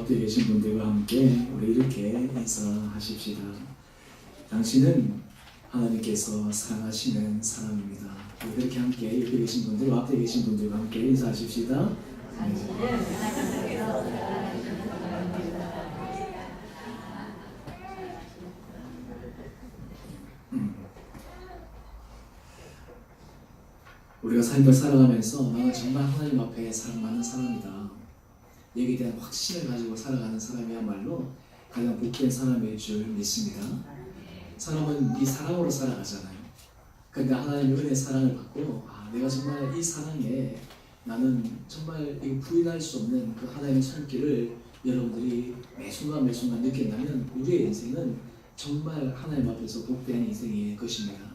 옆에 계신 분들과 함께 우리 이렇게 인사하십시다. 당신은 하나님께서 사랑하시는 사람입니다. 우리 그렇게 함께 옆에 계신 분들과 앞에 계신 분들과 함께 인사하십시다. 당신은 하나님께서 사랑하시는 사람입니다. 우리가 삶을 살아가면서 나는 정말 하나님 앞에 사랑받는 사람이다, 여기에 대한 확신을 가지고 살아가는 사람이야말로 가장 복된 사람일 줄 믿습니다. 사람은 이 사랑으로 살아가잖아요. 그러니까 하나님의 은혜 사랑을 받고 내가 정말 이 사랑에 나는 정말 부인할 수 없는 그 하나님의 손길을 여러분들이 매 순간 느낀다면 우리의 인생은 정말 하나님 앞에서 복된 인생일 것입니다.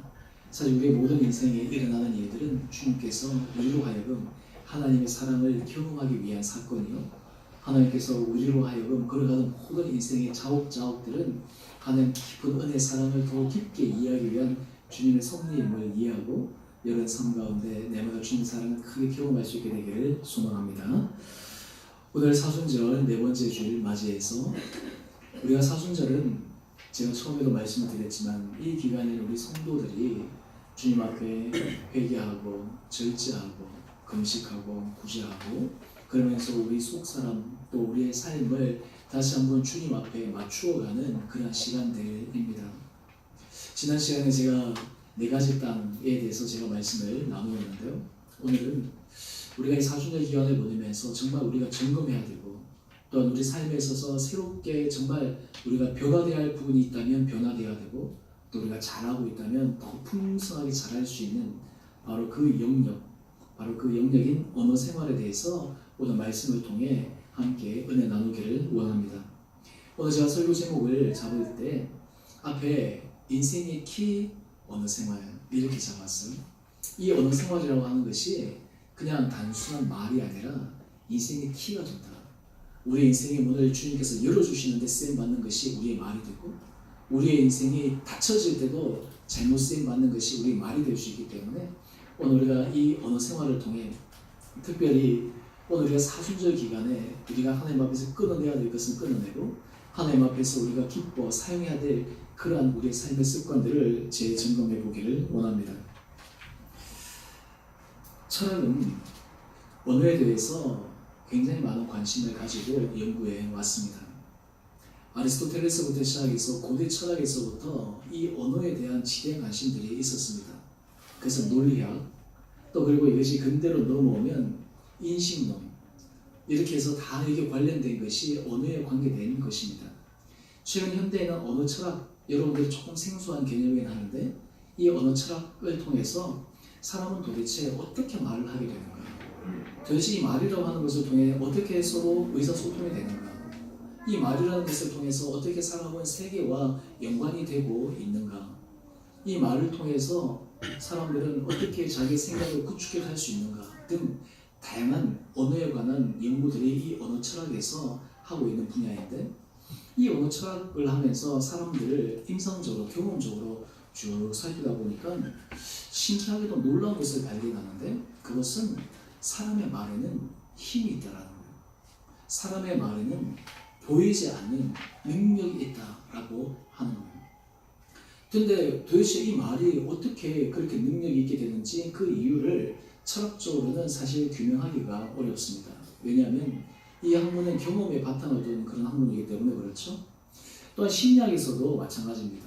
사실 우리의 모든 인생에 일어나는 일들은 주님께서 우리로 하여금 하나님의 사랑을 경험하기 위한 사건이요, 하나님께서 우리로 하여금 걸어가는 모든 인생의 자옥자옥들은 하나님 깊은 은혜 사랑을 더 깊게 이해하기 위한 주님의 섭리임을 이해하고 여러분 삶 가운데 내마다 주님 사랑을 크게 경험할 수 있게 되기를 소망합니다. 오늘 사순절 네 번째 주일 맞이해서 우리가 사순절은 제가 처음에도 말씀을 드렸지만 이 기간에는 우리 성도들이 주님 앞에 회개하고 절제하고 금식하고 구제하고 그러면서 우리 속사람 또 우리의 삶을 다시 한번 주님 앞에 맞추어가는 그런 시간들입니다. 지난 시간에 제가 네 가지 땅에 대해서 제가 말씀을 나누었는데요. 오늘은 우리가 이 사순절 기간을 보내면서 정말 우리가 점검해야 되고 또한 우리 삶에 있어서 새롭게 정말 우리가 변화되어야 할 부분이 있다면 변화되어야 되고 또 우리가 잘하고 있다면 더 풍성하게 잘할 수 있는 바로 그 영역인 언어 생활에 대해서 오늘 말씀을 통해 함께 은혜 나누기를 원합니다. 오늘 제가 설교 제목을 잡을 때 앞에 인생의 키 언어 생활 이렇게 잡았어요. 이 언어 생활이라고 하는 것이 그냥 단순한 말이 아니라 인생의 키가 된다. 우리 인생의 문을 주님께서 열어주시는데 쓰임받는 것이 우리의 말이 되고 우리의 인생이 닫혀질 때도 잘못 쓰임받는 것이 우리의 말이 될 수 있기 때문에 오늘 우리가 이 언어 생활을 통해 특별히 오늘 우리가 사순절 기간에 우리가 하나님 앞에서 끊어내야 될 것은 끊어내고 하나님 앞에서 우리가 기뻐 사용해야 될 그러한 우리의 삶의 습관들을 재점검해 보기를 원합니다. 철학은 언어에 대해서 굉장히 많은 관심을 가지고 연구해 왔습니다. 아리스토텔레스부터 시작해서 고대 철학에서부터 이 언어에 대한 지대한 관심들이 있었습니다. 그래서 논리학, 또 그리고 이것이 근대로 넘어오면 인식론, 이렇게 해서 다 이게 관련된 것이 언어에 관계된 것입니다. 최근 현대에는 언어 철학, 여러분들이 조금 생소한 개념이긴 하는데 이 언어 철학을 통해서 사람은 도대체 어떻게 말을 하게 되는가, 도대체 이 말이라고 하는 것을 통해 어떻게 서로 의사소통이 되는가, 이 말이라는 것을 통해서 어떻게 사람은 세계와 연관이 되고 있는가, 이 말을 통해서 사람들은 어떻게 자기 생각을 구축해 갈 수 있는가 등 다양한 언어에 관한 연구들이 이 언어 철학에서 하고 있는 분야인데, 이 언어 철학을 하면서 사람들을 임상적으로 경험적으로 쭉 살피다 보니까 신기하게도 놀라운 것을 발견하는데, 그것은 사람의 말에는 힘이 있다라는 거예요. 사람의 말에는 보이지 않는 능력이 있다라고 하는 거예요. 근데 도대체 이 말이 어떻게 그렇게 능력이 있게 되는지 그 이유를 철학적으로는 사실 규명하기가 어렵습니다. 왜냐하면 이 학문은 경험에 바탕을 둔 그런 학문이기 때문에 그렇죠. 또한 심리학에서도 마찬가지입니다.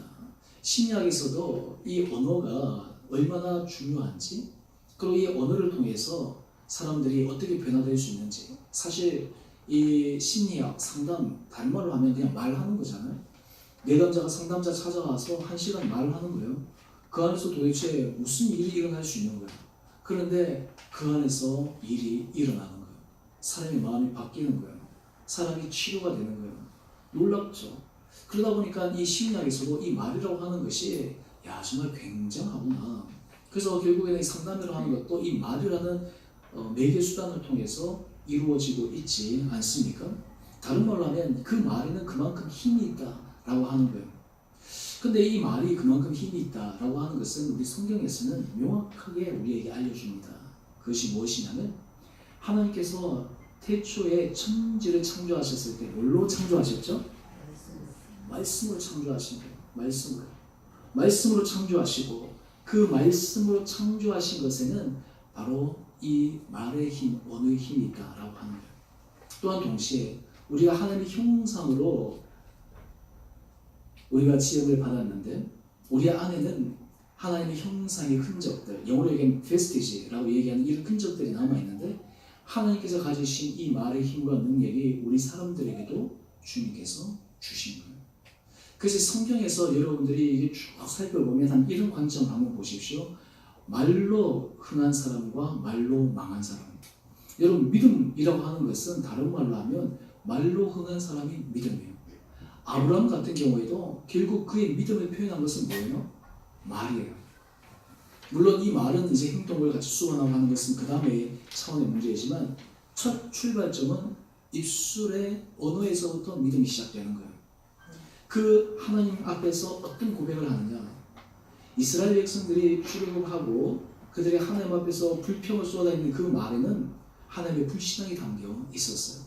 심리학에서도 이 언어가 얼마나 중요한지, 그리고 이 언어를 통해서 사람들이 어떻게 변화될 수 있는지, 사실 이 심리학 상담 다른 말로 하면 그냥 말하는 거잖아요. 내담자가 상담자 찾아와서 1시간 말을 하는 거예요. 그 안에서 도대체 무슨 일이 일어날 수 있는 거예요. 그런데 그 안에서 일이 일어나는 거예요. 사람의 마음이 바뀌는 거예요. 사람이 치료가 되는 거예요. 놀랍죠. 그러다 보니까 이 심리학에서도 이 말이라고 하는 것이 정말 굉장하구나. 그래서 결국에는 이 상담을 하는 것도 이 말이라는 매개 수단을 통해서 이루어지고 있지 않습니까? 다른 말로 하면 그 말에는 그만큼 힘이 있다라고 하는 거예요. 근데 이 말이 그만큼 힘이 있다라고 하는 것은 우리 성경에서는 명확하게 우리에게 알려줍니다. 그것이 무엇이냐면 하나님께서 태초에 천지를 창조하셨을 때 뭘로 창조하셨죠? 말씀으로 창조하신 거예요. 말씀으로 창조하시고 그 말씀으로 창조하신 것에는 바로 이 말의 힘, 언어의 힘이 있다라고 하는 거예요. 또한 동시에 우리가 하나님의 형상으로 우리가 지음을 받았는데 우리 안에는 하나님의 형상의 흔적들, 영어로 얘기하면 vestige라고 얘기하는 이런 흔적들이 남아있는데 하나님께서 가지신 이 말의 힘과 능력이 우리 사람들에게도 주님께서 주신 거예요. 그래서 성경에서 여러분들이 이게 쭉 살펴보면 한 이런 관점 한번 보십시오. 말로 흥한 사람과 말로 망한 사람. 여러분 믿음이라고 하는 것은 다른 말로 하면 말로 흥한 사람이 믿음이에요. 아브라함 같은 경우에도 결국 그의 믿음을 표현한 것은 뭐예요? 말이에요. 물론 이 말은 이제 행동을 같이 수반하고 하는 것은 그 다음에 차원의 문제이지만 첫 출발점은 입술의 언어에서부터 믿음이 시작되는 거예요. 그 하나님 앞에서 어떤 고백을 하느냐? 이스라엘 백성들이 출애굽하고 그들이 하나님 앞에서 불평을 쏟아내는 그 말에는 하나님의 불신앙이 담겨 있었어요.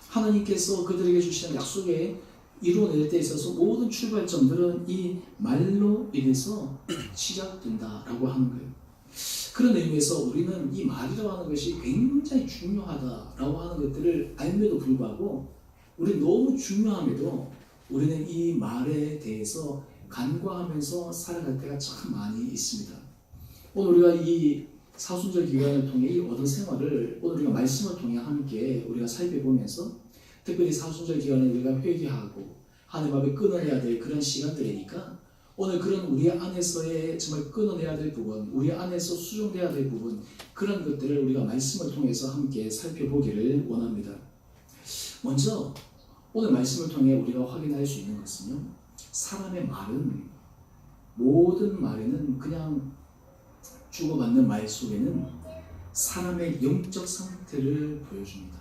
하나님께서 그들에게 주시는 약속에 이루어낼 때 있어서 모든 출발점들은 이 말로 인해서 시작된다라고 하는 거예요. 그런 의미에서 우리는 이 말이라고 하는 것이 굉장히 중요하다라고 하는 것들을 알면도 불구하고 우리는 너무 중요함에도 우리는 이 말에 대해서 간과하면서 살아갈 때가 참 많이 있습니다. 오늘 우리가 이 사순절 기간을 통해 이 얻은 생활을 오늘 우리가 말씀을 통해 함께 우리가 살펴보면서 특별히 사순절 기간에 우리가 회개하고 하나님 앞에 끊어내야 될 그런 시간들이니까 오늘 그런 우리 안에서의 정말 끊어내야 될 부분, 우리 안에서 수정돼야 될 부분 그런 것들을 우리가 말씀을 통해서 함께 살펴보기를 원합니다. 먼저 오늘 말씀을 통해 우리가 확인할 수 있는 것은요, 사람의 말은 모든 말에는 그냥 주고받는 말 속에는 사람의 영적 상태를 보여줍니다.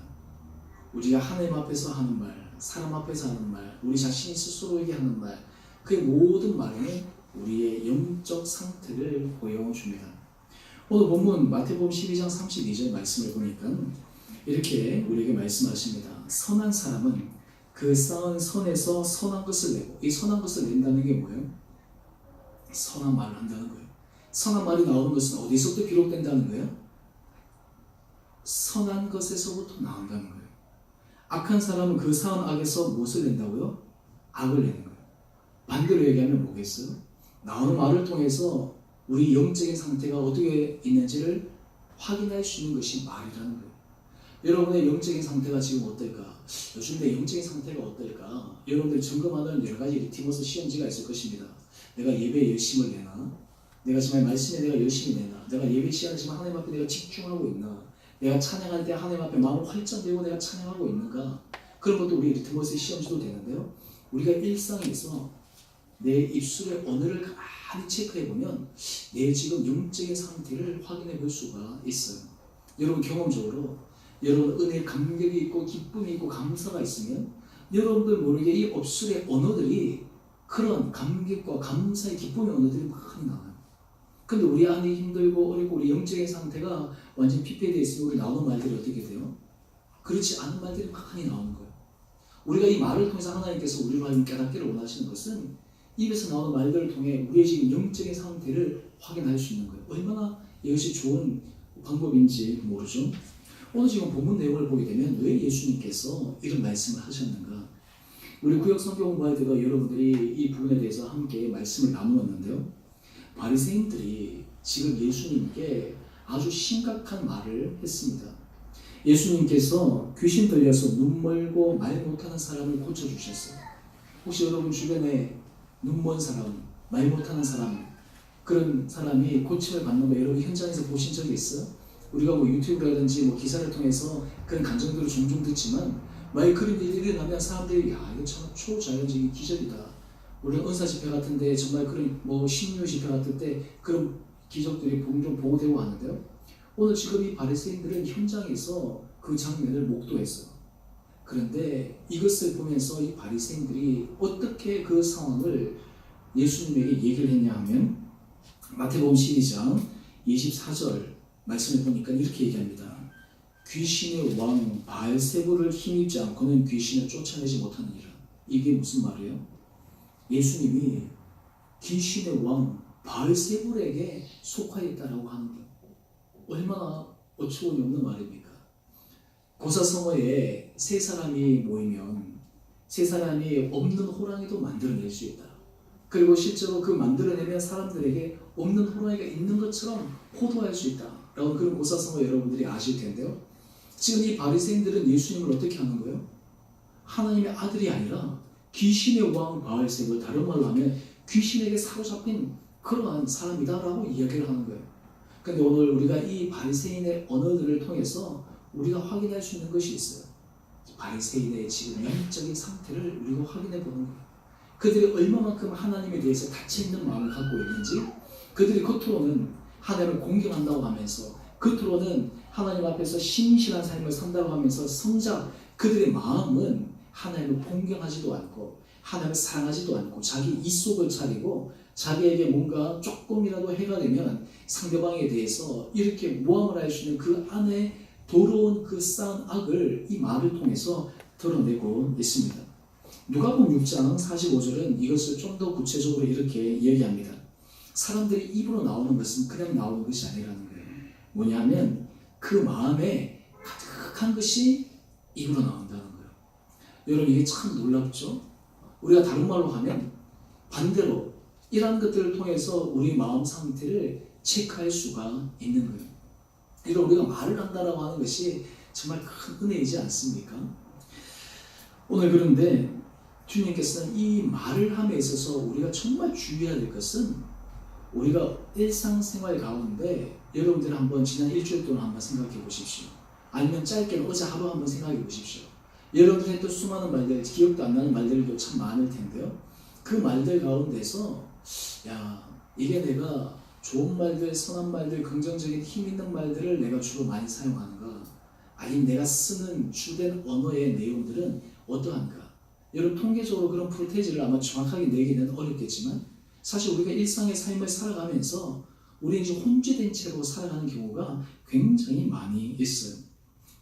우리가 하나님 앞에서 하는 말, 사람 앞에서 하는 말, 우리 자신이 스스로에게 하는 말, 그 모든 말에는 우리의 영적 상태를 보여줍니다. 오늘 본문 마태복음 12장 32절 말씀을 보니까 이렇게 우리에게 말씀하십니다. 선한 사람은 그 쌓은 선에서 선한 것을 내고, 이 선한 것을 낸다는 게 뭐예요? 선한 말을 한다는 거예요. 선한 말이 나오는 것은 어디서부터 기록된다는 거예요? 선한 것에서부터 나온다는 거예요. 악한 사람은 그 쌓은 악에서 무엇을 낸다고요? 악을 내는 거예요. 반대로 얘기하면 뭐겠어요? 나오는 말을 통해서 우리 영적인 상태가 어떻게 있는지를 확인할 수 있는 것이 말이라는 거예요. 여러분의 영적인 상태가 지금 어떨까? 요즘 내 영적인 상태가 어떨까? 여러분들이 점검하는 여러 가지 리티머스 시험지가 있을 것입니다. 내가 예배에 열심을 내나? 내가 정말 말씀에 내가 열심히 내나? 내가 예배 시간에 지금 하나님 앞에 내가 집중하고 있나? 내가 찬양할 때 하나님 앞에 마음 활짝 내고 내가 찬양하고 있는가? 그런 것도 우리 리트머스 시험지도 되는데요. 우리가 일상에서 내 입술의 언어를 가만히 체크해보면 내 지금 영적인 상태를 확인해 볼 수가 있어요. 여러분 경험적으로 여러분 은혜의 감격이 있고 기쁨이 있고 감사가 있으면 여러분들 모르게 이 입술의 언어들이 그런 감격과 감사의 기쁨의 언어들이 많이 나와요. 근데 우리 안에 힘들고 어렵고 우리 영적인 상태가 완전 피폐되어 있으면 우리 나오는 말들이 어떻게 돼요? 그렇지 않은 말들이 많이 나오는 거예요. 우리가 이 말을 통해서 하나님께서 우리로 하여금 깨닫기를 원하시는 것은 입에서 나오는 말들을 통해 우리의 지금 영적인 상태를 확인할 수 있는 거예요. 얼마나 이것이 좋은 방법인지 모르죠. 오늘 지금 본문 내용을 보게 되면 왜 예수님께서 이런 말씀을 하셨는가? 우리 구역 성경 공부할 때도 여러분들이 이 부분에 대해서 함께 말씀을 나누었는데요. 바리새인들이 지금 예수님께 아주 심각한 말을 했습니다. 예수님께서 귀신 들려서 눈 멀고 말 못하는 사람을 고쳐주셨어요. 혹시 여러분 주변에 눈 먼 사람, 말 못하는 사람, 그런 사람이 고침을 받는 거 여러분 현장에서 보신 적이 있어요? 우리가 뭐 유튜브라든지 뭐 기사를 통해서 그런 감정들을 종종 듣지만 만약 그런 일이 일어나면 사람들이 야 이거 참 초자연적인 기적이다. 우리는 은사 집회 같은데 정말 그런 뭐 신유 집회 같을 때 그런 기적들이 종종 보고되고 하는데요. 오늘 지금 이 바리새인들은 현장에서 그 장면을 목도했어요. 그런데 이것을 보면서 이 바리새인들이 어떻게 그 상황을 예수님에게 얘기를 했냐 하면 마태복음 12장 24절 말씀을 보니까 이렇게 얘기합니다. 귀신의 왕 바알세불을 힘입지 않고는 귀신을 쫓아내지 못하느니라. 이게 무슨 말이에요? 예수님이 귀신의 왕 바알세불에게 속하여 있다라고 하는 거예요. 얼마나 어처구니 없는 말입니까? 고사성어에 세 사람이 모이면 세 사람이 없는 호랑이도 만들어낼 수 있다. 그리고 실제로 그 만들어내면 사람들에게 없는 호랑이가 있는 것처럼 호도할 수 있다. 라고 그런 고사성어 여러분들이 아실 텐데요. 지금 이 바리새인들은 예수님을 어떻게 하는 거예요? 하나님의 아들이 아니라 귀신의 왕 바알세불, 다른 말로 하면 귀신에게 사로잡힌 그러한 사람이다라고 이야기를 하는 거예요. 근데 오늘 우리가 이 바리새인의 언어들을 통해서 우리가 확인할 수 있는 것이 있어요. 바리새인의 지금 영적인 상태를 우리가 확인해 보는 거예요. 그들이 얼마만큼 하나님에 대해서 닫혀있는 마음을 갖고 있는지, 그들이 겉으로는 하나님을 공경한다고 하면서 겉으로는 하나님 앞에서 신실한 삶을 산다고 하면서 성작 그들의 마음은 하나님을 공경하지도 않고 하나님을 사랑하지도 않고 자기 이속을 차리고 자기에게 뭔가 조금이라도 해가 되면 상대방에 대해서 이렇게 모함을 할 수 있는 그 안에 더러운 그 쌓은 악을 이 말을 통해서 드러내고 있습니다. 누가복음 6장 45절은 이것을 좀 더 구체적으로 이렇게 얘기합니다. 사람들이 입으로 나오는 것은 그냥 나오는 것이 아니라는 거예요. 뭐냐면 그 마음에 가득한 것이 입으로 나온다는 거예요. 여러분 이게 참 놀랍죠? 우리가 다른 말로 하면 반대로 이러한 것들을 통해서 우리 마음 상태를 체크할 수가 있는 거예요. 이런 우리가 말을 한다라고 하는 것이 정말 큰 은혜이지 않습니까? 오늘 그런데 주님께서는 이 말을 함에 있어서 우리가 정말 주의해야 될 것은 우리가 일상생활 가운데 여러분들 한번 지난 일주일 동안 한번 생각해 보십시오. 아니면 짧게는 어제 하루 한번 생각해 보십시오. 여러분들의 또 수많은 말들, 기억도 안 나는 말들도 참 많을 텐데요. 그 말들 가운데서 야, 이게 내가 좋은 말들, 선한 말들, 긍정적인 힘 있는 말들을 내가 주로 많이 사용하는가? 아니면 내가 쓰는 주된 언어의 내용들은 어떠한가? 여러분 통계적으로 그런 프로테이지를 아마 정확하게 내기는 어렵겠지만 사실 우리가 일상의 삶을 살아가면서 우리는 이제 혼재된 채로 살아가는 경우가 굉장히 많이 있어요.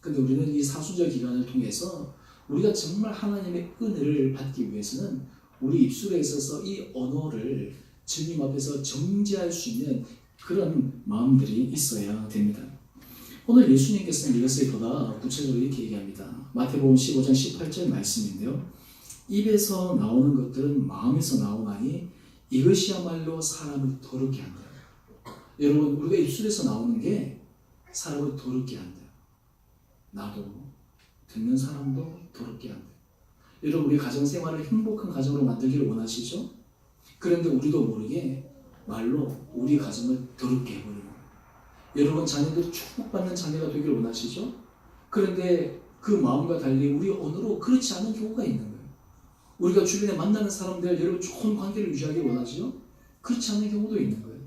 근데 우리는 이 사순절 기간을 통해서 우리가 정말 하나님의 은혜를 받기 위해서는 우리 입술에 있어서 이 언어를 주님 앞에서 정지할 수 있는 그런 마음들이 있어야 됩니다. 오늘 예수님께서는 이것을 보다 구체적으로 이렇게 얘기합니다. 마태복음 15장 18절 말씀인데요. 입에서 나오는 것들은 마음에서 나오나니 이것이야말로 사람을 더럽게 한다. 여러분 우리가 입술에서 나오는 게 사람을 더럽게 한다. 나도 듣는 사람도 더럽게 한다. 여러분 우리 가정생활을 행복한 가정으로 만들기를 원하시죠? 그런데 우리도 모르게 말로 우리 가정을 더럽게 해버리는 거예요. 여러분 자녀들이 축복받는 자녀가 되기를 원하시죠? 그런데 그 마음과 달리 우리 언어로 그렇지 않은 경우가 있는 거예요. 우리가 주변에 만나는 사람들 여러분 좋은 관계를 유지하기 원하시죠? 그렇지 않은 경우도 있는 거예요.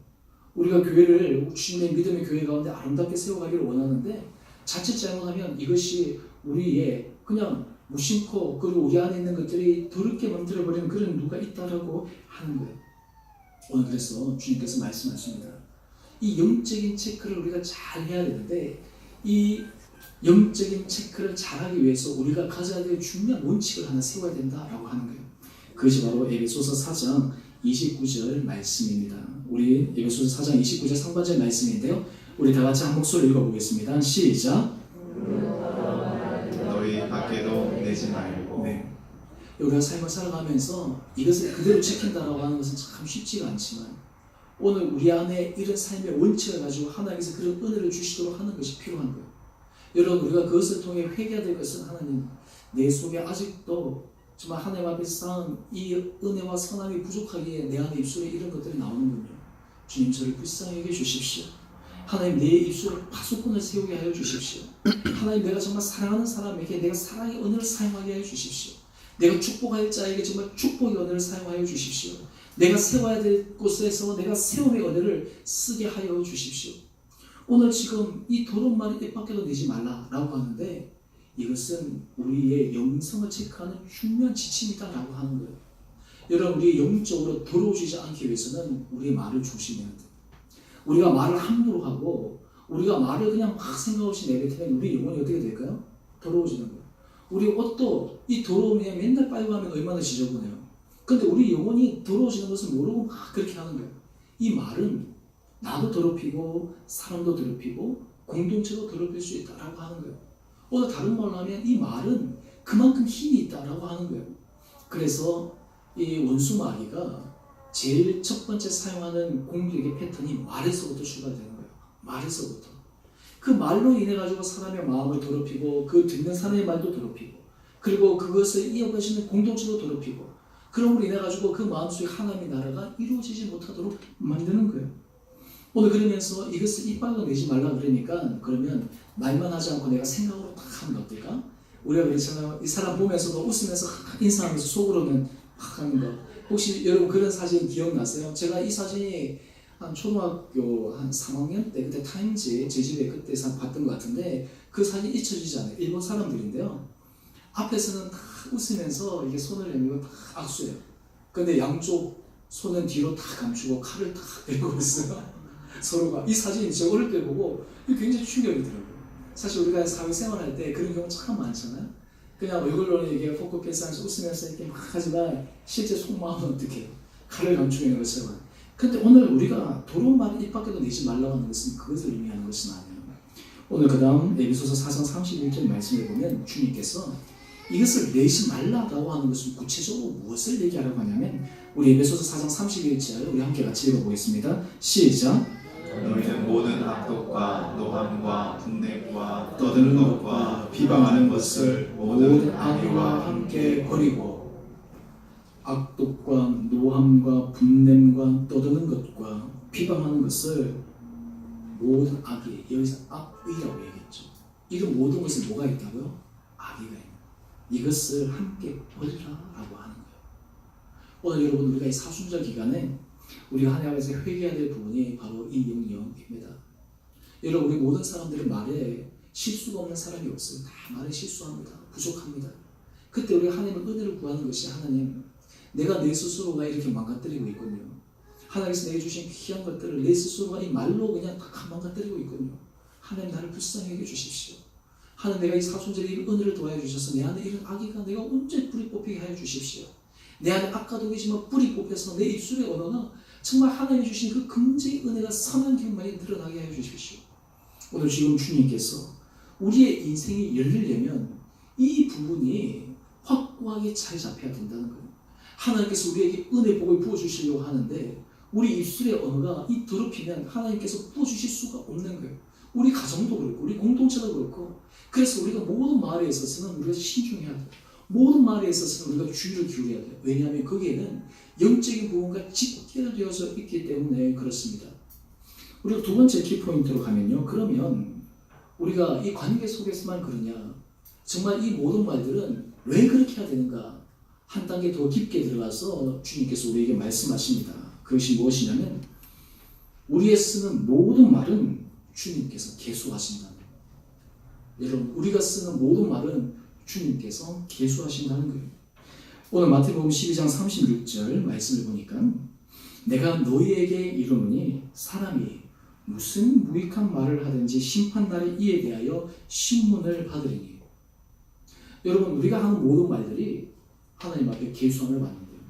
우리가 교회를 주님의 믿음의 교회 가운데 아름답게 세워가기를 원하는데 자칫 잘못하면 이것이 우리의 그냥 무심코 그리고 우리 안에 있는 것들이 더럽게 만들어버리는 그런 누가 있다라고 하는 거예요. 오늘 그래서 주님께서 말씀하십니다. 이 영적인 체크를 우리가 잘 해야 되는데 이 영적인 체크를 잘하기 위해서 우리가 가져야 될 중요한 원칙을 하나 세워야 된다라고 하는 거예요. 그것이 바로 에베소서 4장 29절 말씀입니다. 우리 에베소서 4장 29절 상반절 말씀인데요. 우리 다 같이 한 목소리 읽어보겠습니다. 시작. 너희 밖에도 내지 말고. 네. 우리가 삶을 살아가면서 이것을 그대로 지킨다라고 하는 것은 참 쉽지가 않지만 오늘 우리 안에 이런 삶의 원칙을 가지고 하나님께서 그런 은혜를 주시도록 하는 것이 필요한 거예요. 여러분 우리가 그것을 통해 회개해야 될 것은 하나님 내 속에 아직도 정말 하나님 앞에 쌓은 이 은혜와 선함이 부족하기에 내 안에 입술에 이런 것들이 나오는군요. 주님 저를 불쌍히 여겨 주십시오. 하나님 내 입술에 파수꾼을 세우게 하여 주십시오. 하나님 내가 정말 사랑하는 사람에게 내가 사랑의 언어를 사용하게 하여 주십시오. 내가 축복할 자에게 정말 축복의 언어를 사용하여 주십시오. 내가 세워야 될 곳에서 내가 세움의 언어를 쓰게 하여 주십시오. 오늘 지금 이 더러운 말이 입 밖에도 내지 말라라고 하는데 이것은 우리의 영성을 체크하는 중요한 지침이다라고 하는 거예요. 여러분 우리 영적으로 더러워지지 않기 위해서는 우리의 말을 조심해야 돼요. 우리가 말을 함부로 하고 우리가 말을 그냥 막 생각 없이 내뱉으면 우리 영혼이 어떻게 될까요? 더러워지는 거예요. 우리 옷도 이 더러움에 맨날 빨고 하면 얼마나 지저분해요. 근데 우리 영혼이 더러워지는 것을 모르고 막 그렇게 하는 거예요. 이 말은 나도 더럽히고 사람도 더럽히고 공동체도 더럽힐 수 있다라고 하는 거예요. 오늘 다른 말로 하면 이 말은 그만큼 힘이 있다라고 하는 거예요. 그래서 이 원수 마귀가 제일 첫 번째 사용하는 공격의 패턴이 말에서부터 출발되는 거예요. 말에서부터. 그 말로 인해 가지고 사람의 마음을 더럽히고 그 듣는 사람의 말도 더럽히고 그리고 그것을 이어가시는 공동체도 더럽히고 그럼으로 인해 가지고 그 마음속에 하나님의 나라가 이루어지지 못하도록 만드는 거예요. 오늘 그러면서 이것을 이빨로 내지 말라 그러니까 그러면 말만 하지 않고 내가 생각으로 딱 하면 어떨까? 우리가 그렇잖아요. 이 사람 보면서도 웃으면서 인사하면서 속으로는 막 하는 거. 혹시 여러분 그런 사진 기억나세요? 제가 이 사진이 한 초등학교 한 3학년 때 그때 타임지 제 집에 그때 봤던 것 같은데 그 사진 잊혀지지 않아요. 일본 사람들인데요. 앞에서는 다 웃으면서 이게 손을 내밀고 다 악수해요. 근데 양쪽 손은 뒤로 다 감추고 칼을 다 들고 있어요. 서로가. 이 사진이 제가 어릴 때 보고 굉장히 충격이더라고요. 사실 우리가 사회생활할 때 그런 경우 참 많잖아요. 그냥 얼굴로는 이게 포커페이스하면서 웃으면서 이렇게 막 하지만 실제 속마음은 어떻게 해요? 칼을 감추고 있는 것처럼. 근데 오늘 우리가 더러운 말을 입 밖에도 내지 말라고 하는 것은 그것을 의미하는 것은 아니에요. 오늘 그 다음 에베소서 4장 31절 말씀에 보면 주님께서 이것을 내지 말라고 하는 것은 구체적으로 무엇을 얘기하라고 하냐면 우리 에베소서 4장 31절 우리 함께 같이 읽어보겠습니다. 시작. 너희는 모든 악독과 노함과 분냄과 떠드는 것과 비방하는 것을 모든 악의와 함께 버리고 악독과 노함과 분냄과 떠드는 것과 비방하는 것을 모든 악의, 여기서 악의라고 얘기했죠. 이런 모든 것에 뭐가 있다고요? 악의가 있는 거예요. 이것을 함께 버리라라고 하는 거예요. 오늘 여러분 우리가 이 사순절 기간에 우리가 하나님께서 회개해야 될 부분이 바로 이 영역입니다. 여러분 우리 모든 사람들은 말에 실수가 없는 사람이 없어요. 다 말에 실수합니다. 부족합니다. 그때 우리가 하나님의 은혜를 구하는 것이 하나님 내가 내 스스로가 이렇게 망가뜨리고 있군요. 하나님께서 내게 주신 귀한 것들을 내 스스로가 이 말로 그냥 다 망가뜨리고 있군요. 하나님 나를 불쌍히 여겨주십시오. 하나님 내가 이 사순절에 이 은혜를 도와해 주셔서 내 안에 이런 악의가 내가 언제 뿌리 뽑히게 하여 주십시오. 내 안에 악과도 계시면 뿌리 뽑혀서 내 입술의 언어가 정말 하나님이 주신 그 긍정의 은혜가 선한 경만이 드러나게 하여 주십시오. 오늘 지금 주님께서 우리의 인생이 열리려면 이 부분이 확고하게 잘 잡혀야 된다는 거예요. 하나님께서 우리에게 은혜 복을 부어주시려고 하는데 우리 입술의 언어가 이 더럽히면 하나님께서 부어주실 수가 없는 거예요. 우리 가정도 그렇고 우리 공동체도 그렇고 그래서 우리가 모든 말에 있어서는 우리가 신중해야 돼요. 모든 말에 있어서는 우리가 주의를 기울여야 돼요. 왜냐하면 거기에는 영적인 부분과 직결되어져 있기 때문에 그렇습니다. 우리가 두 번째 키포인트로 가면요. 그러면 우리가 이 관계 속에서만 그러냐? 정말 이 모든 말들은 왜 그렇게 해야 되는가? 한 단계 더 깊게 들어가서 주님께서 우리에게 말씀하십니다. 그것이 무엇이냐면 우리의 쓰는 모든 말은 주님께서 계수하신다는 거예요. 여러분 우리가 쓰는 모든 말은 주님께서 계수하신다는 거예요. 오늘 마태복음 12장 36절 말씀을 보니까 내가 너희에게 이르노니 사람이 무슨 무익한 말을 하든지 심판날에 이에 대하여 신문을 받으리니. 여러분 우리가 하는 모든 말들이 하나님 앞에 계수함을 받는 거예요.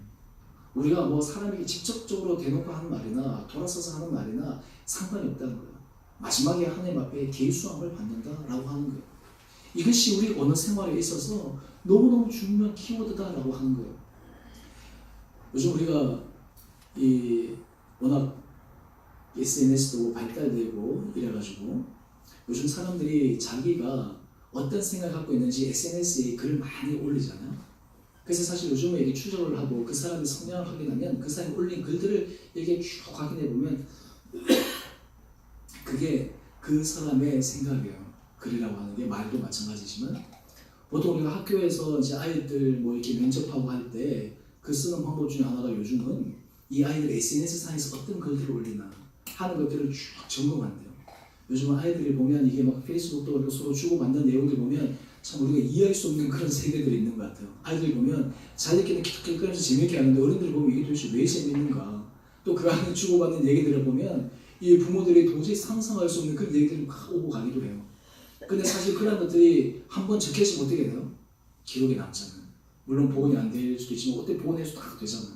우리가 뭐 사람에게 직접적으로 대놓고 하는 말이나 돌아서서 하는 말이나 상관이 없다는 거예요. 마지막에 하나님 앞에 계수함을 받는다라고 하는 거예요. 이것이 우리 언어 생활에 있어서 너무너무 중요한 키워드다라고 하는 거예요. 요즘 우리가 워낙 SNS도 발달되고 이래가지고 요즘 사람들이 자기가 어떤 생각을 갖고 있는지 SNS에 글을 많이 올리잖아요. 그래서 사실 요즘에 이렇게 추적을 하고 그 사람의 성향을 확인하면 그 사람이 올린 글들을 이렇게 쭉 확인해 보면 그게 그 사람의 생각이에요. 글이라고 하는 게 말도 마찬가지지만 보통 우리가 학교에서 이제 아이들 뭐 이렇게 면접하고 할 때 그 쓰는 방법 중에 하나가 요즘은 이 아이들 SNS상에서 어떤 글들을 올리나 하는 것들을 쭉 점검한대요. 요즘은 아이들이 보면 이게 막 페이스북도 그렇고 서로 주고받는 내용들 보면 참 우리가 이해할 수 없는 그런 세계들이 있는 것 같아요. 아이들 보면 자기들끼리 킥킥거리면서 재밌게 하는데 어른들 보면 이게 도대체 왜 재밌는가. 또 그 안에 주고받는 얘기들을 보면 이 부모들이 도저히 상상할 수 없는 그런 얘기들이 막 오고 가기도 해요. 근데 사실 그런 것들이 한번 적혀지면 어떻게 돼요? 기록에 남잖아요. 물론 복원이 안 될 수도 있지만 어때 복원해서 딱 되잖아요.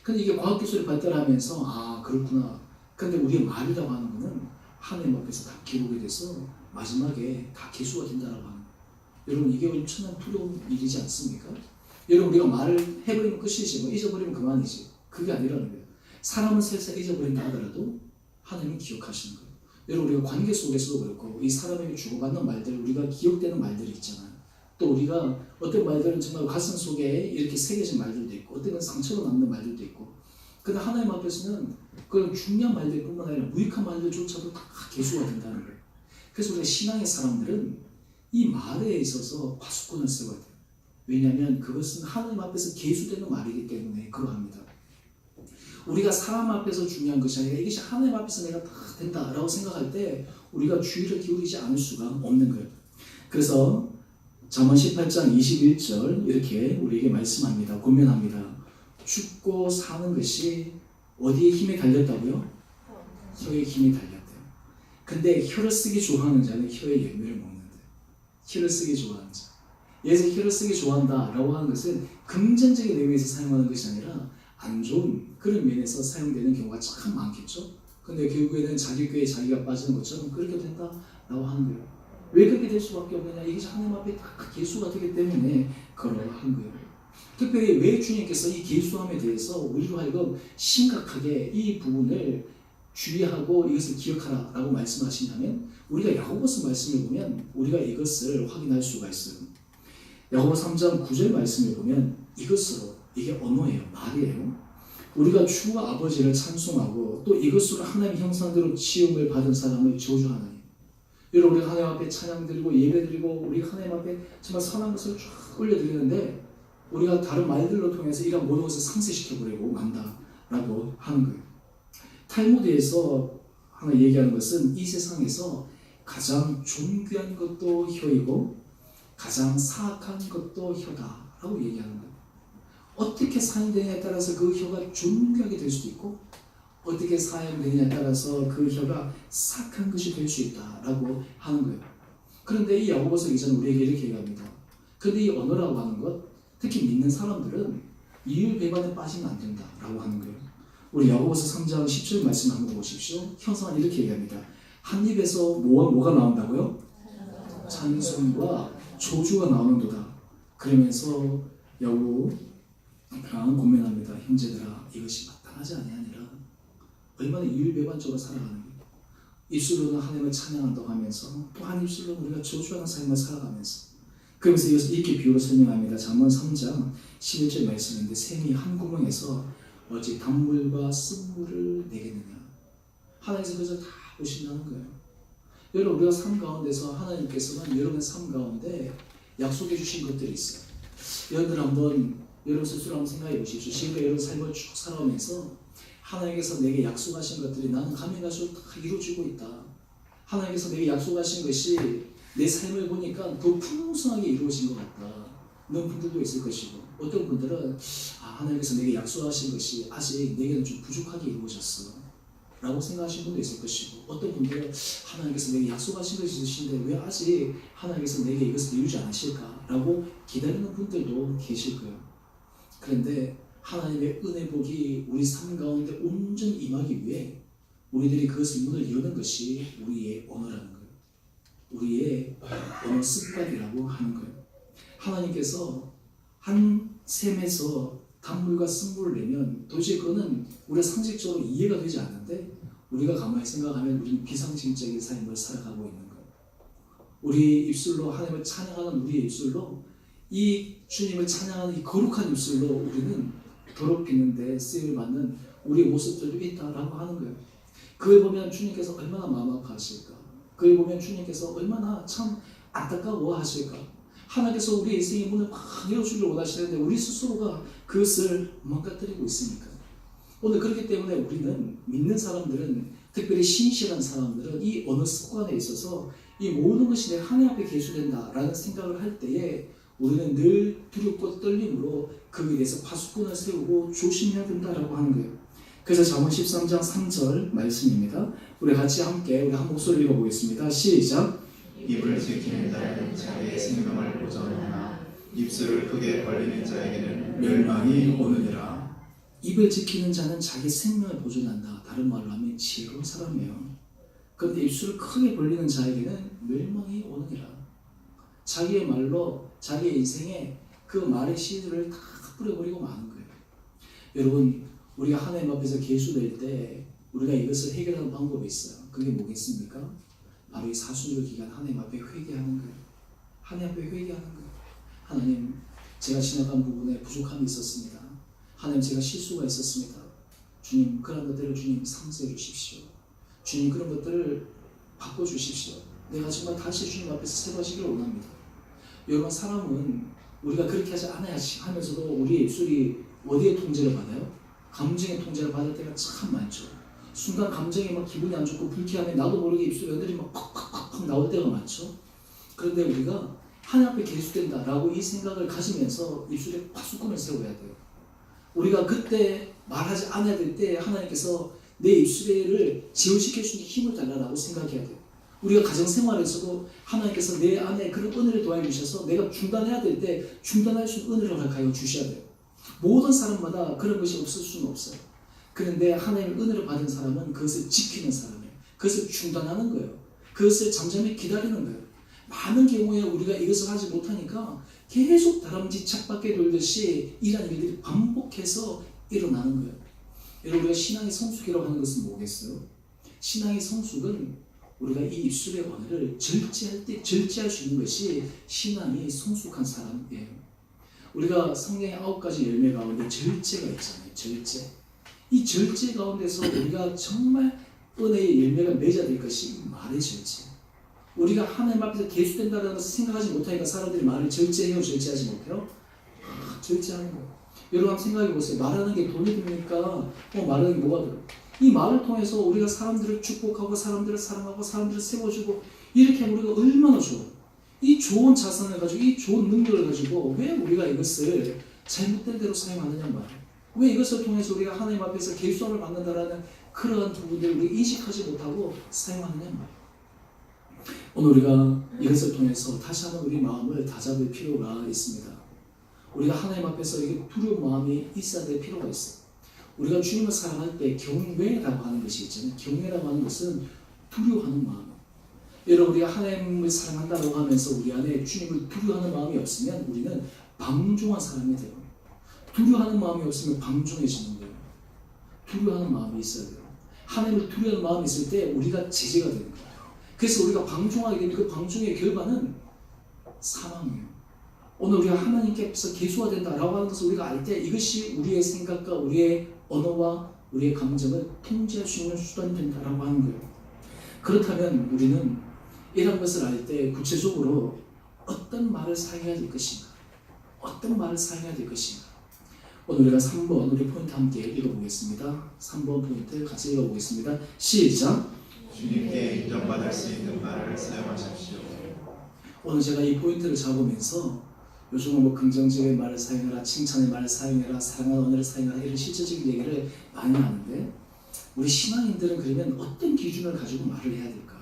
근데 이게 과학기술이 발달하면서 아 그렇구나. 근데 우리의 말이라고 하는 거는 하나님 앞에서 다 기록이 돼서 마지막에 다 계수가 된다라고 하는 거예요. 여러분 이게 엄청난 두려운 일이지 않습니까? 여러분 우리가 말을 해버리면 끝이지 뭐 잊어버리면 그만이지. 그게 아니라는 거예요. 사람은 살살 잊어버린다 하더라도 하나님은 기억하시는 거예요. 여러분 우리가 관계 속에서도 그렇고 이 사람에게 주고받는 말들 우리가 기억되는 말들이 있잖아요. 또 우리가 어떤 말들은 정말 가슴 속에 이렇게 새겨진 말들도 있고 어떤 건 상처로 남는 말들도 있고 근데 하나님 앞에서는 그런 중요한 말들 뿐만 아니라 무익한 말들조차도 다 계수가 된다는 거예요. 그래서 우리가 신앙의 사람들은 이 말에 있어서 파수꾼을 세워야 돼요. 왜냐하면 그것은 하나님 앞에서 계수되는 말이기 때문에 그러합니다. 우리가 사람 앞에서 중요한 것이 아니라 이것이 하나님 앞에서 내가 다 된다라고 생각할 때 우리가 주의를 기울이지 않을 수가 없는 거예요. 그래서 잠언 18장 21절 이렇게 우리에게 말씀합니다. 권면합니다. 죽고 사는 것이 어디에 힘이 달렸다고요? 혀에 힘이 달렸대요. 근데 혀를 쓰기 좋아하는 자는 혀의 열매를 먹는데 혀를 쓰기 좋아하는 자. 여기서 혀를 쓰기 좋아한다라고 하는 것은 긍정적인 의미에서 사용하는 것이 아니라 안 좋은 그런 면에서 사용되는 경우가 참 많겠죠. 근데 결국에는 자기 꾀에 자기가 빠지는 것처럼 그렇게 된다라고 하는 거예요. 왜 그렇게 될 수밖에 없느냐? 이게 하나님 앞에 다 계수가 되기 때문에 그러한 거예요. 특별히 왜 주님께서 이 계수함에 대해서 우리로 하여금 심각하게 이 부분을 주의하고 이것을 기억하라라고 말씀하시냐면 우리가 야고보서 말씀을 보면 우리가 이것을 확인할 수가 있어요. 야고보 3장 9절 말씀을 보면 이것으로 이게 언어예요. 말이에요. 우리가 주 아버지를 찬송하고 또 이것으로 하나님 형상대로 지음을 받은 사람을 저주하나니 여러분 우리가 하나님 앞에 찬양 드리고 예배 드리고 우리가 하나님 앞에 정말 선한 것을 쫙 올려드리는데 우리가 다른 말들로 통해서 이런 모든 것을 상쇄시켜버리고 만다라고 하는 거예요. 탈무드에서 하나 얘기하는 것은 이 세상에서 가장 존귀한 것도 혀이고 가장 사악한 것도 혀다라고 얘기하는 거예요. 어떻게 사용되느냐에 따라서 그 혀가 존귀하게 될 수도 있고 어떻게 사용되느냐에 따라서 그 혀가 사악한 것이 될 수 있다라고 하는 거예요. 그런데 이 야고보서 기자는 우리에게 이렇게 얘기합니다. 그런데 이 언어라고 하는 것 특히 믿는 사람들은 이율배반에 빠지면 안 된다라고 하는 거예요. 우리 야고보서 3장 10절 말씀 한번 보십시오. 형상은 이렇게 얘기합니다. 한 입에서 뭐가 나온다고요? 찬송과 조주가 나오는도다. 그러면서 야고보가 고면합니다. 형제들아 이것이 마땅하지 아니하니라. 얼마나 이율배반적으로 살아가는 거예요. 입술로는 하나님을 찬양한다고 하면서 또 한 입술로는 우리가 저주하는 삶을 살아가면서 그러면서 이것을 이렇게 비유로 설명합니다. 잠언 3장 11절 말씀인데 샘이 한 구멍에서 어찌 단물과 쓴물을 내겠느냐. 하나님께서 그것을 다 보신다는 거예요. 여러분 우리가 삶 가운데서 하나님께서는 여러분의 삶 가운데 약속해 주신 것들이 있어요. 여러분들 한번 여러분 스스로 한번 생각해 보십시오. 지금까지 여러분 삶을 쭉 살아오면서 하나님께서 내게 약속하신 것들이 나는 가면 갈수록 다 이루어지고 있다. 하나님께서 내게 약속하신 것이 내 삶을 보니까 더 풍성하게 이루어진 것 같다. 그런 분들도 있을 것이고 어떤 분들은 하나님께서 내게 약속하신 것이 아직 내게는 좀 부족하게 이루어졌어 라고 생각하시는 분도 있을 것이고 어떤 분들은 하나님께서 내게 약속하신 것이 있으신데 왜 아직 하나님께서 내게 이것을 이루지 않으실까 라고 기다리는 분들도 계실 거예요. 그런데 하나님의 은혜 복이 우리 삶 가운데 온전히 임하기 위해 우리들이 그것을 문을 여는 것이 우리의 언어라는 거예요. 우리의 언어 습관이라고 하는 거예요. 하나님께서 한 샘에서 단물과 쓴물을 내면 도저히 그거는 우리가 상식적으로 이해가 되지 않는데 우리가 가만히 생각하면 우리는 비상식적인 삶을 살아가고 있는 거예요. 우리 입술로 하나님을 찬양하는 우리의 입술로 이 주님을 찬양하는 이 거룩한 입술로 우리는 더럽히는 데 쓰임을 받는 우리의 모습들도 있다라고 하는 거예요. 그걸 보면 주님께서 얼마나 마음 아파하실까. 그걸 보면 주님께서 얼마나 참 안타까워하실까. 하나님께서 우리의 인생의 문을 막 열어주기를 원하시는데 우리 스스로가 그것을 망가뜨리고 있으니까. 오늘 그렇기 때문에 우리는 믿는 사람들은 특별히 신실한 사람들은 이 언어 습관에 있어서 이 모든 것이 내 하나님 앞에 계수된다라는 생각을 할 때에 우리는 늘 두렵고 떨림으로 거기에 대해서 파수꾼을 세우고 조심해야 된다라고 하는 거예요. 그래서 잠언 13장 3절 말씀입니다. 우리 같이 함께 우리 한 목소리 읽어보겠습니다. 시작. 입을 지키는 자는 자기의 생명을 보존하나 입술을 크게 벌리는 자에게는 멸망이 오느니라. 입을 지키는 자는 자기 생명을 보존한다. 다른 말로 하면 지혜로운 사람이에요. 그런데 입술을 크게 벌리는 자에게는 멸망이 오느니라. 자기의 말로 자기의 인생에 그 말의 씨를 다 뿌려버리고 마는 거예요. 여러분, 우리가 하나님 앞에서 계수될 때 우리가 이것을 해결하는 방법이 있어요. 그게 뭐겠습니까? 바로 이 사순절 기간 하나님 앞에 회개하는 거예요. 하나님 앞에 회개하는 거예요. 하나님, 제가 지나간 부분에 부족함이 있었습니다. 하나님, 제가 실수가 있었습니다. 주님, 그런 것들을 주님 상쇄해 주십시오. 주님, 그런 것들을 바꿔주십시오. 내가 정말 다시 주님 앞에서 세워지기를 원합니다. 여러분, 사람은 우리가 그렇게 하지 않아야지 하면서도 우리의 입술이 어디에 통제를 받아요? 감정의 통제를 받을 때가 참 많죠. 순간 감정이 막 기분이 안 좋고 불쾌하면 나도 모르게 입술 연들이 막 팍팍팍 나올 때가 많죠. 그런데 우리가 하나님 앞에 계수된다라고 이 생각을 가지면서 입술에 파수꾼을 세워야 돼요. 우리가 그때 말하지 않아야 될 때 하나님께서 내 입술을 제어시킬 수 있는 힘을 달라라고 생각해야 돼요. 우리가 가정생활에서도 하나님께서 내 안에 그런 은혜를 더해 주셔서 내가 중단해야 될 때 중단할 수 있는 은혜를 허락하여 주셔야 돼요. 모든 사람마다 그런 것이 없을 수는 없어요. 그런데 하나님의 은혜를 받은 사람은 그것을 지키는 사람이에요. 그것을 중단하는 거예요. 그것을 잠잠히 기다리는 거예요. 많은 경우에 우리가 이것을 하지 못하니까 계속 다람쥐 착밖에 돌듯이 이런 일들이 반복해서 일어나는 거예요. 여러분, 우리가 신앙의 성숙이라고 하는 것은 뭐겠어요? 신앙의 성숙은 우리가 이 입술의 언어를 절제할 수 있는 것이 신앙이 성숙한 사람이에요. 우리가 성경의 9가지 열매 가운데 절제가 있잖아요. 절제. 이 절제 가운데서 우리가 정말 은혜의 열매가 맺어질 것이 말의 절제. 우리가 하나님 앞에서 계수된다는 것을 생각하지 못하니까 사람들이 말을 절제해요, 절제하지 못해요? 절제하는 거예요. 여러분 한번 생각해 보세요. 말하는 게 돈이 듭니까? 말하는 게 뭐가 들어요? 이 말을 통해서 우리가 사람들을 축복하고 사람들을 사랑하고 사람들을 세워주고 이렇게 하면 우리가 얼마나 좋아요. 이 좋은 자산을 가지고 이 좋은 능력을 가지고 왜 우리가 이것을 잘못된 대로 사용하느냐 말이에요. 왜 이것을 통해서 우리가 하나님 앞에서 계수함을 받는다라는 그러한 부분들을 우리가 인식하지 못하고 사용하느냐 말이에요. 오늘 우리가 이것을 통해서 다시 한번 우리 마음을 다잡을 필요가 있습니다. 우리가 하나님 앞에서 이게 두려운 마음이 있어야 될 필요가 있어요. 우리가 주님을 사랑할 때 경외라고 하는 것이 있잖아요. 경외라고 하는 것은 두려워하는 마음이에요. 여러분, 우리가 하나님을 사랑한다고 하면서 우리 안에 주님을 두려워하는 마음이 없으면 우리는 방종한 사람이 돼요. 두려워하는 마음이 없으면 방종해지는 거예요. 두려워하는 마음이 있어야 돼요. 하나님을 두려워하는 마음이 있을 때 우리가 제재가 되는 거예요. 그래서 우리가 방종하게 되면 그 방종의 결과는 사망이에요. 오늘 우리가 하나님께 앞에서 계수가 된다라고 하는 것을 우리가 알 때 이것이 우리의 생각과 우리의 언어와 우리의 감정을 통제할 수 있는 수단이 된다라고 하는 거예요. 그렇다면 우리는 이런 것을 알 때 구체적으로 어떤 말을 사용해야 될 것인가? 어떤 말을 사용해야 될 것인가? 오늘 우리가 3번 우리 포인트 함께 읽어보겠습니다. 3번 포인트 같이 읽어보겠습니다. 시작! 주님께 인정받을 수 있는 말을 사용하십시오. 오늘 제가 이 포인트를 잡으면서 요즘은 뭐 긍정적인 말을 사용해라, 칭찬의 말을 사용해라, 사랑하는 언어를 사용해라 이런 실질적인 얘기를 많이 하는데 우리 신앙인들은 그러면 어떤 기준을 가지고 말을 해야 될까?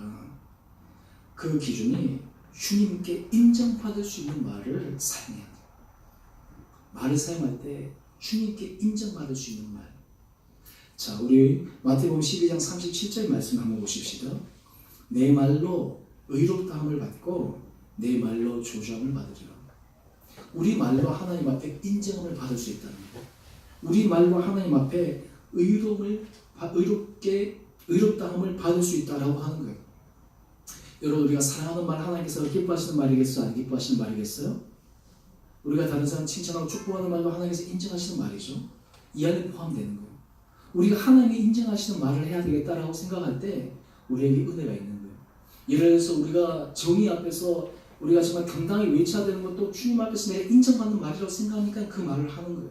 그 기준이 주님께 인정받을 수 있는 말을 사용해야 돼요. 말을 사용할 때 주님께 인정받을 수 있는 말. 자, 우리 마태복음 12장 37절 말씀 한번 보십시다. 내 말로 의롭다함을 받고 내 말로 조주함을 받으리라. 우리 말로 하나님 앞에 인정함을 받을 수 있다는 거예요. 우리 말로 하나님 앞에 의롭다함을 받을 수 있다라고 하는 거예요. 여러분, 우리가 사랑하는 말 하나님께서 기뻐하시는 말이겠어요? 안 기뻐하시는 말이겠어요? 우리가 다른 사람 칭찬하고 축복하는 말도 하나님께서 인정하시는 말이죠. 이 안에 포함되는 거예요. 우리가 하나님이 인정하시는 말을 해야 되겠다라고 생각할 때 우리에게 은혜가 있는 거예요. 예를 들어서 우리가 정의 앞에서 우리가 정말 당당히 외쳐야 되는 것도 주님 앞에서 내가 인정받는 말이라고 생각하니까 그 말을 하는 거예요.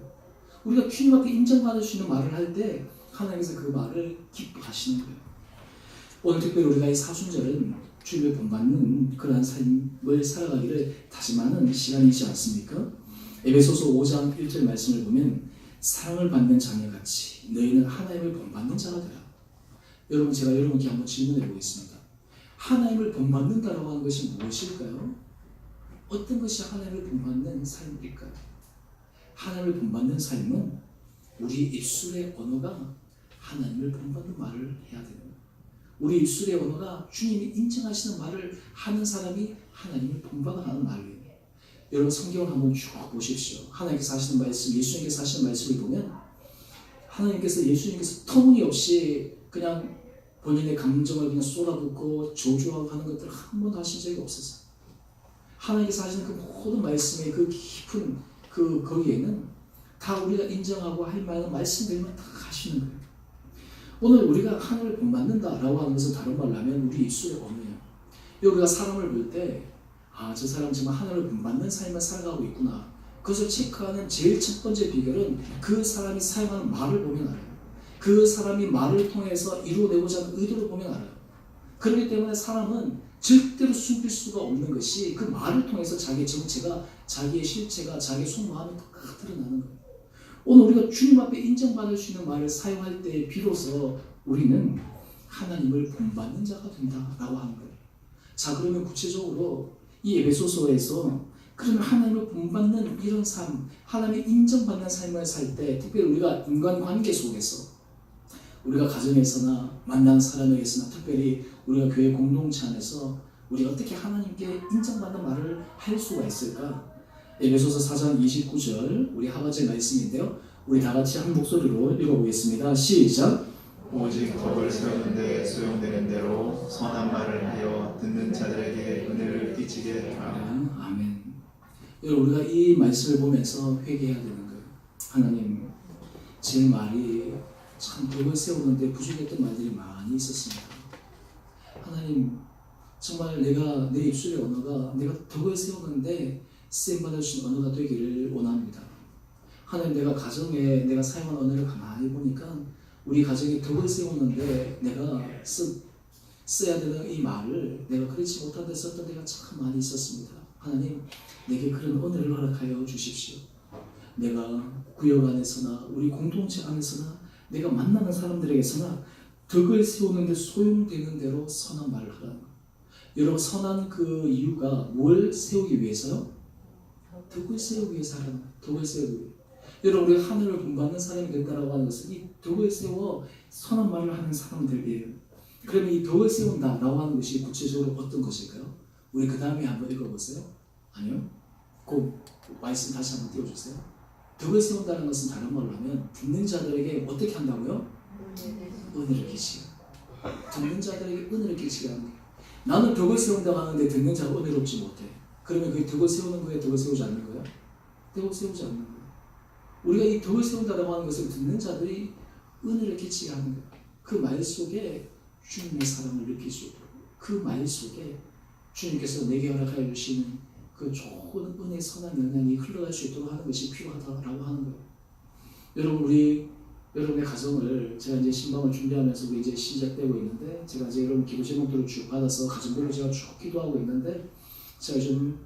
우리가 주님 앞에 인정받을 수 있는 말을 할 때 하나님께서 그 말을 기뻐하시는 거예요. 오늘 특별히 우리가 이 사순절은 주님을 본받는 그러한 삶을 살아가기를 다짐하는 시간이지 않습니까? 에베소서 5장 1절 말씀을 보면 사랑을 받는 자녀같이 너희는 하나님을 본받는 자가 되라. 여러분, 제가 여러분께 한번 질문해 보겠습니다. 하나님을 본받는다라고 하는 것이 무엇일까요? 어떤 것이 하나님을 본받는 삶일까요? 하나님을 본받는 삶은 우리 입술의 언어가 하나님을 본받는 말을 해야 되는 거예요. 우리 입술의 언어가 주님이 인정하시는 말을 하는 사람이 하나님을 본받아가는 말이에요. 여러분, 성경을 한번 쭉 보십시오. 하나님께서 하시는 말씀, 예수님께서 하시는 말씀을 보면 예수님께서 터무니없이 그냥 본인의 감정을 그냥 쏟아붓고 조주하고 하는 것들을 한 번도 하신 적이 없었어요. 하나님께서 하시는 그 모든 말씀의 그 깊은 거기에는 다 우리가 인정하고 할 만한 말씀들만 다 하시는 거예요. 오늘 우리가 하나님을 본받는다라고 하는 것은 다른 말로 하면 우리 입술의 언어예요. 우리가 사람을 볼 때 저 사람 정말 하나님을 본받는 삶을 살아가고 있구나. 그것을 체크하는 제일 첫 번째 비결은 그 사람이 사용하는 말을 보면 알아요. 그 사람이 말을 통해서 이루어내고자 하는 의도를 보면 알아요. 그렇기 때문에 사람은 절대로 숨길 수가 없는 것이 그 말을 통해서 자기의 정체가, 자기의 실체가, 자기의 속마음이 다 드러나는 거예요. 오늘 우리가 주님 앞에 인정받을 수 있는 말을 사용할 때 비로소 우리는 하나님을 본받는 자가 된다라고 하는 거예요. 자, 그러면 구체적으로 이 에베소서에서 그러면 하나님을 본받는 이런 삶, 하나님의 인정받는 삶을 살 때 특별히 우리가 인간관계 속에서 우리가 가정에서나 만난 사람에게서나 특별히 우리가 교회 공동체 안에서 우리가 어떻게 하나님께 인정받는 말을 할 수가 있을까? 에베소서 4장 29절 우리 하바제 말씀인데요. 우리 다 같이 한 목소리로 읽어보겠습니다. 시작. 오직 덕을 세우는데 소용되는 대로 선한 말을 하여 듣는 자들에게 은혜를 끼치게 하라. 아멘. 여러분, 우리가 이 말씀을 보면서 회개해야 되는 거예요. 하나님, 제 말이 참 덕을 세우는데 부족했던 말들이 많이 있었습니다. 하나님, 정말 내가 내 입술의 언어가 내가 덕을 세우는데 쓰임받을 수 있는 언어가 되기를 원합니다. 하나님, 내가 가정에 내가 사용한 언어를 가만히 보니까 우리 가정에 덕을 세우는데 내가 써야 되는 이 말을 내가 그렇지 못한 데 썼던 데가 참 많이 있었습니다. 하나님, 내게 그런 은혜를 허락하여 주십시오. 내가 구역 안에서나 우리 공동체 안에서나 내가 만나는 사람들에게서나 덕을 세우는데 소용되는 대로 선한 말을 하라는 거예요. 여러분, 선한 그 이유가 뭘 세우기 위해서요? 덕을 세우기 위해서 하라는 거예요. 덕을 세우기 위해서. 여러분, 우리가 하늘을 본받는 사람이 된다라고 하는 것은 이 덕을 세워 선한 말을 하는 사람들이에요. 그러면 이 덕을 세운다라고 하는 것이 구체적으로 어떤 것일까요? 우리 그 다음에 한번 읽어보세요. 아니요? 그 말씀 다시 한번 띄워주세요. 덕을 세운다는 것은 다른 말로 하면 듣는 자들에게 어떻게 한다고요? 은혜를 끼치게. 듣는 자들에게 은혜를 끼치게 하는 거예요. 나는 덕을 세운다고 하는데 듣는 자가 은혜롭지 못해. 그러면 그 덕을 세우는 거에 덕을 세우지 않는 거예요? 덕을 세우지 않는 거예요. 우리가 이 덕을 세운다고 하는 것을 듣는 자들이 은혜를 끼치게 하는 거예요. 그 말 속에 주님의 사랑을 느낄 수 있도록, 그 말 속에 주님께서 내게 허락하여 주시는 그 좋은 은혜, 선한 영향이 흘러갈 수 있도록 하는 것이 필요하다라고 하는 거예요. 여러분, 여러분의 가정을 제가 이제 신방을 준비하면서 우리 이제 시작되고 있는데, 제가 이제 여러분 기도 제목들을 쭉 받아서 가정별로 제가 쭉 기도하고 있는데, 제가 좀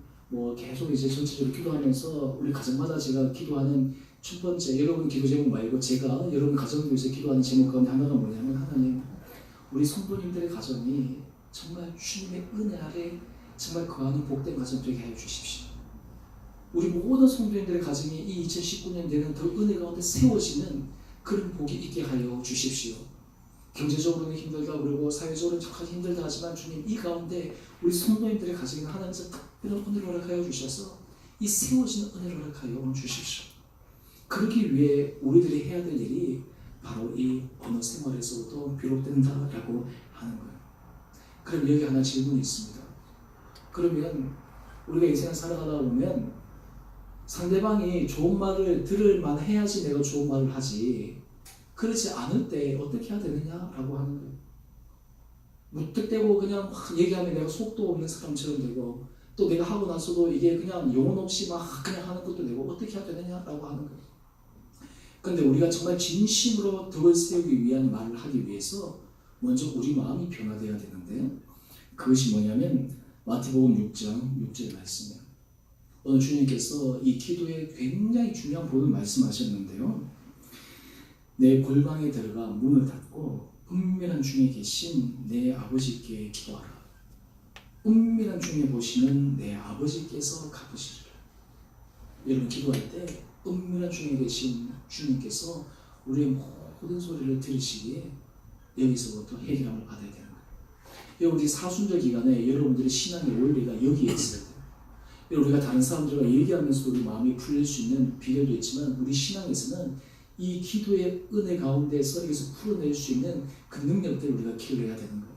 계속 이제 전체적으로 기도하면서 우리 가정마다 제가 기도하는 첫 번째, 여러분 기도 제목 말고 제가 여러분 가정을 위해서 기도하는 제목 가운데 하나가 뭐냐면, 하나님, 우리 성도님들의 가정이 정말 주님의 은혜 아래 정말 거하는 복된 가정 되게 해 주십시오. 우리 모든 성도님들의 가정이 이 2019년 되는 더 은혜 가운데 세워지는 그런 복이 있게 하여 주십시오. 경제적으로는 힘들다 그러고 사회적으로는 정말 힘들다 하지만 주님, 이 가운데 우리 성도님들의 가정에는 하나님께서 특별한 은혜를 허락하여 주셔서 이 세워지는 은혜를 허락하여 주십시오. 그러기 위해 우리들이 해야 될 일이 바로 이 언어 생활에서부터 비롯된다라고 하는 거예요. 그럼 여기 하나 질문이 있습니다. 그러면 우리가 인생을 살아가다 보면 상대방이 좋은 말을 들을 만해야지 내가 좋은 말을 하지, 그렇지 않을 때 어떻게 해야 되느냐라고 하는 거예요. 무턱대고 그냥 막 얘기하면 내가 속도 없는 사람처럼 되고, 또 내가 하고 나서도 이게 그냥 영혼 없이 막 그냥 하는 것도 되고, 어떻게 해야 되느냐라고 하는 거예요. 그런데 우리가 정말 진심으로 덕을 세우기 위한 말을 하기 위해서 먼저 우리 마음이 변화되어야 되는데, 그것이 뭐냐면 마태복음 6장 6절 말씀이에요. 오늘 주님께서 이 기도에 굉장히 중요한 부분을 말씀하셨는데요. 내 골방에 들어가 문을 닫고 은밀한 중에 계신 내 아버지께 기도하라. 은밀한 중에 보시는 내 아버지께서 갚으시리라. 여러분 기도할 때 은밀한 중에 계신 주님께서 우리의 모든 소리를 들으시기에 여기서부터 해결함을 받아야 되는 거예요. 여러분 우리 사순절 기간에 여러분들의 신앙의 원리가 여기에 있어요. 우리가 다른 사람들과 얘기하면서도 우리 마음이 풀릴 수 있는 비결도 있지만 우리 신앙에서는 이 기도의 은혜 가운데서 여기서 풀어낼 수 있는 그 능력들을 우리가 기도해야 되는 거예요.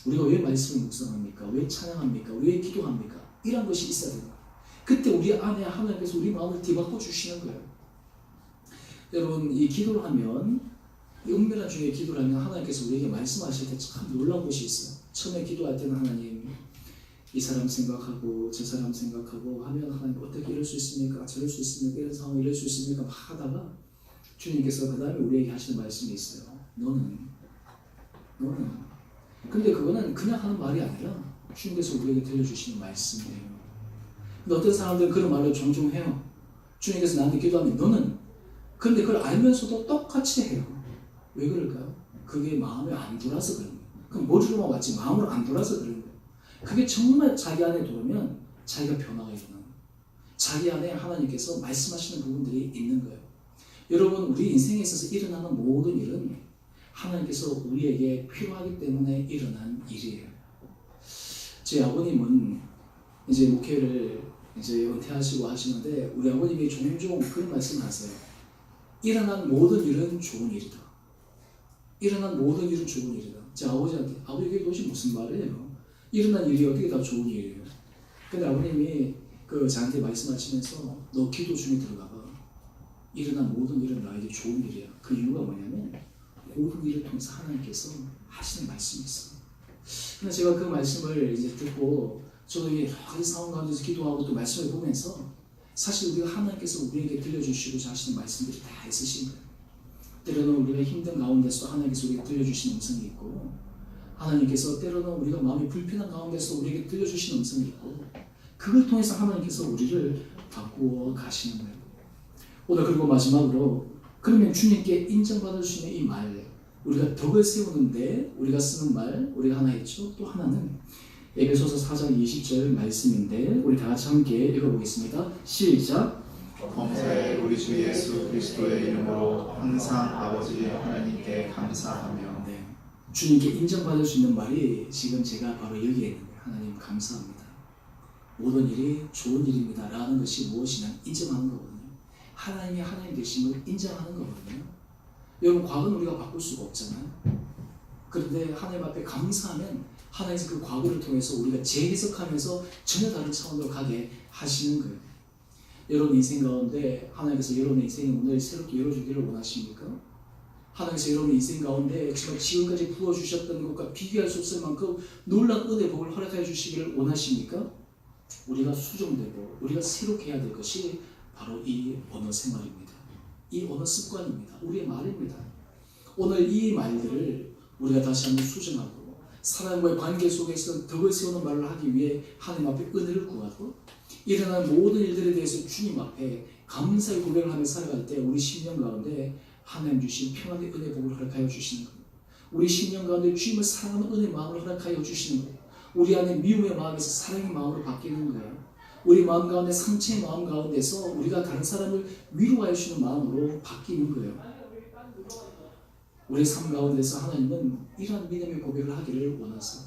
우리가 왜 말씀을 묵상합니까? 왜 찬양합니까? 왜 기도합니까? 이런 것이 있어야 되는 거예요. 그때 우리 안에 하나님께서 우리 마음을 뒤바꿔 주시는 거예요. 여러분 이 기도를 하면 이 은밀한 중에 기도를 하면 하나님께서 우리에게 말씀하실 때 참 놀라운 것이 있어요. 처음에 기도할 때는 하나님 이 사람 생각하고 저 사람 생각하고 하면 하나님 어떻게 이럴 수 있습니까? 저럴 수 있습니까? 이런 상황 이럴 수 있습니까? 막 하다가 주님께서 그 다음에 우리에게 하시는 말씀이 있어요. 너는 근데 그거는 그냥 하는 말이 아니라 주님께서 우리에게 들려주시는 말씀이에요. 근데 어떤 사람들은 그런 말을 종종 해요. 주님께서 나한테 기도하면 너는 그런데 그걸 알면서도 똑같이 해요. 왜 그럴까요? 그게 마음에 안 들어서 그런 거예요. 그럼 머리로만 왔지 마음으로 안 들어서 그런 거예요. 그게 정말 자기 안에 들어오면 자기가 변화가 일어나는 거예요. 자기 안에 하나님께서 말씀하시는 부분들이 있는 거예요. 여러분 우리 인생에 있어서 일어나는 모든 일은 하나님께서 우리에게 필요하기 때문에 일어난 일이에요. 제 아버님은 이제 목회를 이제 은퇴하시고 하시는데 우리 아버님이 종종 그런 말씀을 하세요. 일어난 모든 일은 좋은 일이다. 일어난 모든 일은 좋은 일이다. 제 아버지한테 아버지 그게 도대체 무슨 말이에요? 일어난 일이 어떻게 다 좋은 일이에요? 근데 아버님이 저한테 말씀하시면서 너 기도 중에 들어가봐. 일어난 모든 일은 나에게 좋은 일이야. 그 이유가 뭐냐면 모든 일을 통해서 하나님께서 하시는 말씀이 있어요. 근데 제가 그 말씀을 이제 듣고 저도 여러 가지 상황 가운데서 기도하고 또 말씀을 보면서 사실 우리가 하나님께서 우리에게 들려주시고자 하시는 말씀들이 다 있으신 거예요. 때로는 우리가 힘든 가운데서 하나님께서 우리에게 들려주시는 음성이 있고 하나님께서 때로는 우리가 마음이 불편한 가운데서 우리에게 들려주시는 음성이 있고 그걸 통해서 하나님께서 우리를 바꾸어 가시는 거예요. 오늘 그리고 마지막으로 그러면 주님께 인정받을 수 있는 이 말 우리가 덕을 세우는데 우리가 쓰는 말 우리가 하나 있죠. 또 하나는 에베소서 4장 20절 말씀인데 우리 다 같이 함께 읽어보겠습니다. 시작. 범사에 우리 주 예수 그리스도의 이름으로 항상 아버지 하나님께 감사하며. 네. 주님께 인정받을 수 있는 말이 지금 제가 바로 여기에 있는 거예요. 하나님 감사합니다. 모든 일이 좋은 일입니다. 라는 것이 무엇이냐 인정하는 거거든요. 하나님이 하나님 되심을 인정하는 거거든요. 여러분 과거는 우리가 바꿀 수가 없잖아요. 그런데 하나님 앞에 감사하면 하나님께서 그 과거를 통해서 우리가 재해석하면서 전혀 다른 차원으로 가게 하시는 거예요. 여러분 인생 가운데 하나님께서 여러분의 인생의 문을 새롭게 열어주기를 원하십니까? 하나님께서 여러분의 인생 가운데 정말 지금까지 부어주셨던 것과 비교할 수 없을 만큼 놀라운 은혜 복을 허락해 주시기를 원하십니까? 우리가 수정되고 우리가 새롭게 해야 될 것이 바로 이 언어 생활입니다. 이 언어 습관입니다. 우리의 말입니다. 오늘 이 말들을 우리가 다시 한번 수정하고 사람과의 관계 속에서 덕을 세우는 말을 하기 위해 하나님 앞에 은혜를 구하고 일어난 모든 일들에 대해서 주님 앞에 감사의 고백을 하며 살아갈 때 우리 심령 가운데 하나님 주신 평안의 은혜 복을 허락하여 주시는 거예요. 우리 심령 가운데 주님을 사랑하는 은혜 마음을 허락하여 주시는 거예요. 우리 안에 미움의 마음에서 사랑의 마음으로 바뀌는 거예요. 우리 마음 가운데 상처의 마음 가운데서 우리가 다른 사람을 위로하여 주시는 마음으로 바뀌는 거예요. 우리 삶 가운데서 하나님은 이러한 믿음의 고백을 하기를 원하세요.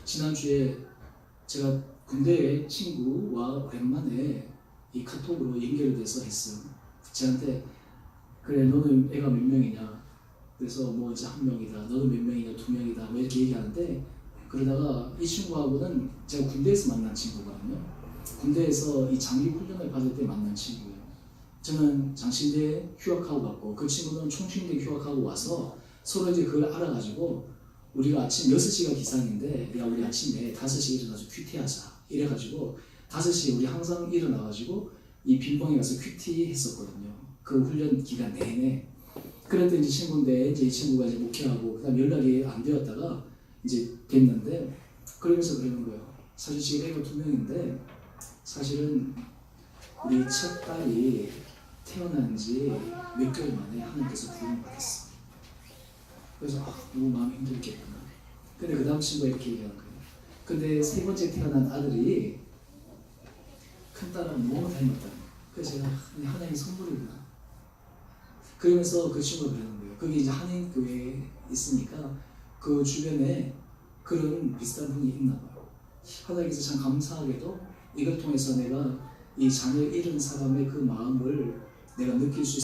지난주에 제가 군대의 친구와 오랜만에 이 카톡으로 연결돼서 했어요. 저한테 그래 너는 애가 몇 명이냐? 그래서 뭐 이제 한 명이다. 너는 몇 명이냐? 두 명이다. 뭐 이렇게 얘기하는데 그러다가 이 친구하고는 제가 군대에서 만난 친구거든요. 군대에서 이 장기 훈련을 받을 때 만난 친구예요. 저는 장신대에 휴학하고 갔고 그 친구는 총신대에 휴학하고 와서 서로 이제 그걸 알아가지고 우리가 아침 6시가 기상인데 야 우리 아침에 5시에 일어나서 큐티하자 이래가지고 5시에 우리 항상 일어나가지고 이 빈봉에 가서 큐티 했었거든요. 그 훈련 기간 내내. 그랬더니 이제 친구인데 이제 이 친구가 이제 목회하고 그다음 연락이 안 되었다가 이제 됐는데 그러면서 그러는 거예요. 사실 지금 애가 2명인데 사실은 우리 첫 딸이 태어난 지 몇 개월 만에 하나님께서 부름을 받았어. 그래서 너무 마음이 힘들겠구나. 근데 그 다음 친구가 이렇게 얘기하는 거예요. 근데 세 번째 태어난 아들이 큰 딸하고 너무 닮았다는 거예요. 그래서 제가 하나님의 선물이구나. 그러면서 그 친구가 그러는 거예요. 거기 이제 한인교회에 있으니까 그 주변에 그런 비슷한 분이 있나 봐요. 하나님께서 참 감사하게도 이걸 통해서 내가 이 자녀 잃은 사람의 그 마음을 내가 느낄 수